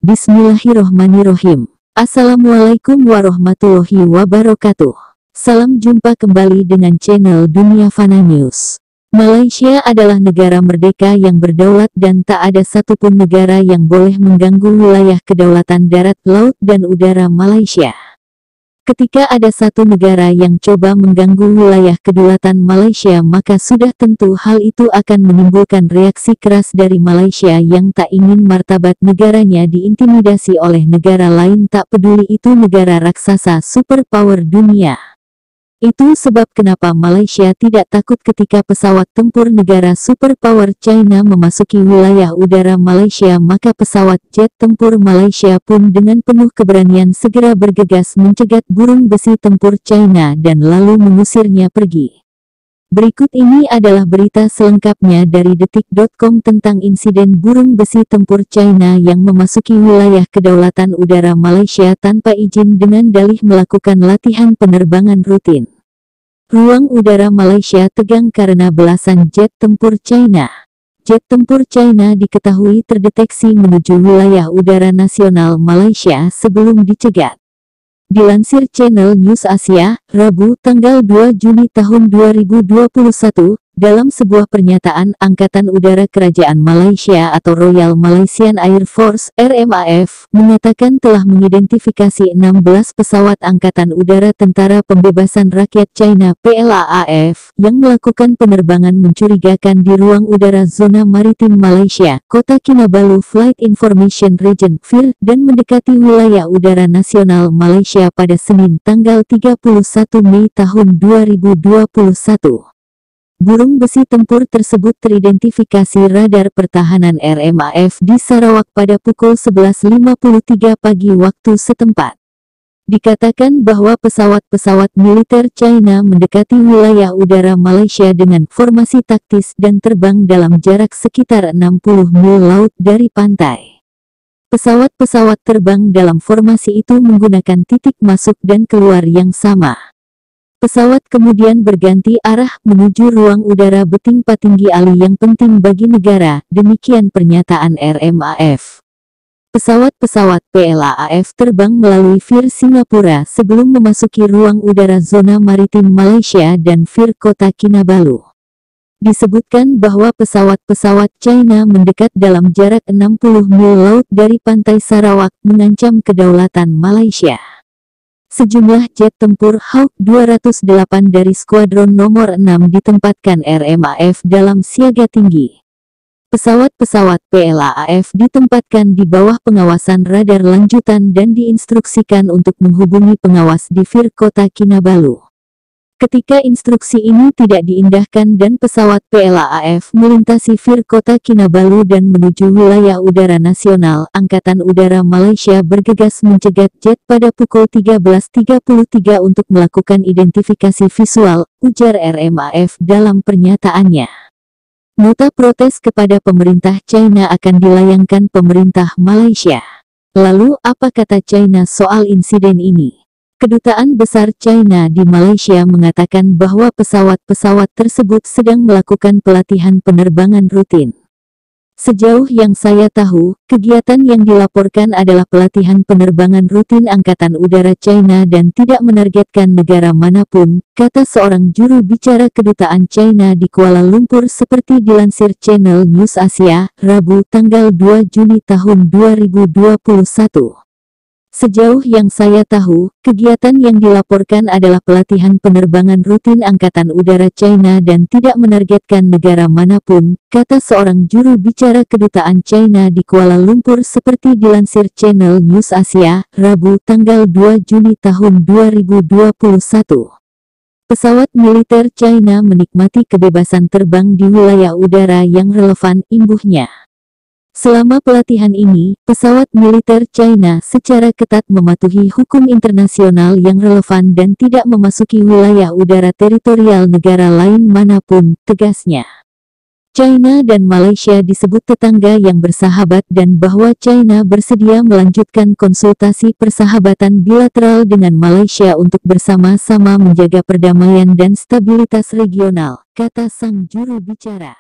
Bismillahirrohmanirrohim. Assalamualaikum warahmatullahi wabarakatuh. Salam jumpa kembali dengan channel Dunia Fana News. Malaysia adalah negara merdeka yang berdaulat dan tak ada satupun negara yang boleh mengganggu wilayah kedaulatan darat, laut, dan udara Malaysia. Ketika ada satu negara yang coba mengganggu wilayah kedaulatan Malaysia, maka sudah tentu hal itu akan menimbulkan reaksi keras dari Malaysia yang tak ingin martabat negaranya diintimidasi oleh negara lain, tak peduli itu negara raksasa superpower dunia. Itu sebab kenapa Malaysia tidak takut ketika pesawat tempur negara superpower China memasuki wilayah udara Malaysia, maka pesawat jet tempur Malaysia pun dengan penuh keberanian segera bergegas mencegat burung besi tempur China dan lalu mengusirnya pergi. Berikut ini adalah berita selengkapnya dari detik.com tentang insiden burung besi tempur China yang memasuki wilayah kedaulatan udara Malaysia tanpa izin dengan dalih melakukan latihan penerbangan rutin. Ruang udara Malaysia tegang karena belasan jet tempur China. Jet tempur China diketahui terdeteksi menuju wilayah udara nasional Malaysia sebelum dicegat. Dilansir Channel News Asia, Rabu tanggal 2 Juni tahun 2021, dalam sebuah pernyataan, Angkatan Udara Kerajaan Malaysia atau Royal Malaysian Air Force (RMAF) menyatakan telah mengidentifikasi 16 pesawat Angkatan Udara Tentara Pembebasan Rakyat China (PLAAF) yang melakukan penerbangan mencurigakan di ruang udara zona maritim Malaysia, Kota Kinabalu Flight Information Region (FIR), dan mendekati wilayah udara nasional Malaysia pada Senin tanggal 31 Mei tahun 2021. Burung besi tempur tersebut teridentifikasi radar pertahanan RMAF di Sarawak pada pukul 11.53 pagi waktu setempat. Dikatakan bahwa pesawat-pesawat militer China mendekati wilayah udara Malaysia dengan formasi taktis dan terbang dalam jarak sekitar 60 mil laut dari pantai. Pesawat-pesawat terbang dalam formasi itu menggunakan titik masuk dan keluar yang sama. Pesawat kemudian berganti arah menuju ruang udara Beting Patinggi Ali yang penting bagi negara, demikian pernyataan RMAF. Pesawat-pesawat PLAAF terbang melalui FIR Singapura sebelum memasuki ruang udara zona maritim Malaysia dan FIR Kota Kinabalu. Disebutkan bahwa pesawat-pesawat China mendekat dalam jarak 60 mil laut dari pantai Sarawak, mengancam kedaulatan Malaysia. Sejumlah jet tempur Hawk 208 dari skuadron nomor 6 ditempatkan RMAF dalam siaga tinggi. Pesawat-pesawat PLAAF ditempatkan di bawah pengawasan radar lanjutan dan diinstruksikan untuk menghubungi pengawas di FIR Kota Kinabalu. Ketika instruksi ini tidak diindahkan dan pesawat PLAAF melintasi FIR Kota Kinabalu dan menuju wilayah udara nasional, Angkatan Udara Malaysia bergegas mencegat jet pada pukul 13.33 untuk melakukan identifikasi visual, ujar RMAF dalam pernyataannya. Nota protes kepada pemerintah China akan dilayangkan pemerintah Malaysia. Lalu apa kata China soal insiden ini? Kedutaan Besar China di Malaysia mengatakan bahwa pesawat-pesawat tersebut sedang melakukan pelatihan penerbangan rutin. Sejauh yang saya tahu, kegiatan yang dilaporkan adalah pelatihan penerbangan rutin Angkatan Udara China dan tidak menargetkan negara manapun, kata seorang juru bicara Kedutaan China di Kuala Lumpur seperti dilansir Channel News Asia, Rabu tanggal 2 Juni tahun 2021. Sejauh yang saya tahu, kegiatan yang dilaporkan adalah pelatihan penerbangan rutin Angkatan Udara China dan tidak menargetkan negara manapun, kata seorang juru bicara Kedutaan China di Kuala Lumpur seperti dilansir Channel News Asia, Rabu tanggal 2 Juni tahun 2021. Pesawat militer China menikmati kebebasan terbang di wilayah udara yang relevan, imbuhnya. Selama pelatihan ini, pesawat militer China secara ketat mematuhi hukum internasional yang relevan dan tidak memasuki wilayah udara teritorial negara lain manapun, tegasnya. China dan Malaysia disebut tetangga yang bersahabat dan bahwa China bersedia melanjutkan konsultasi persahabatan bilateral dengan Malaysia untuk bersama-sama menjaga perdamaian dan stabilitas regional, kata sang juru bicara.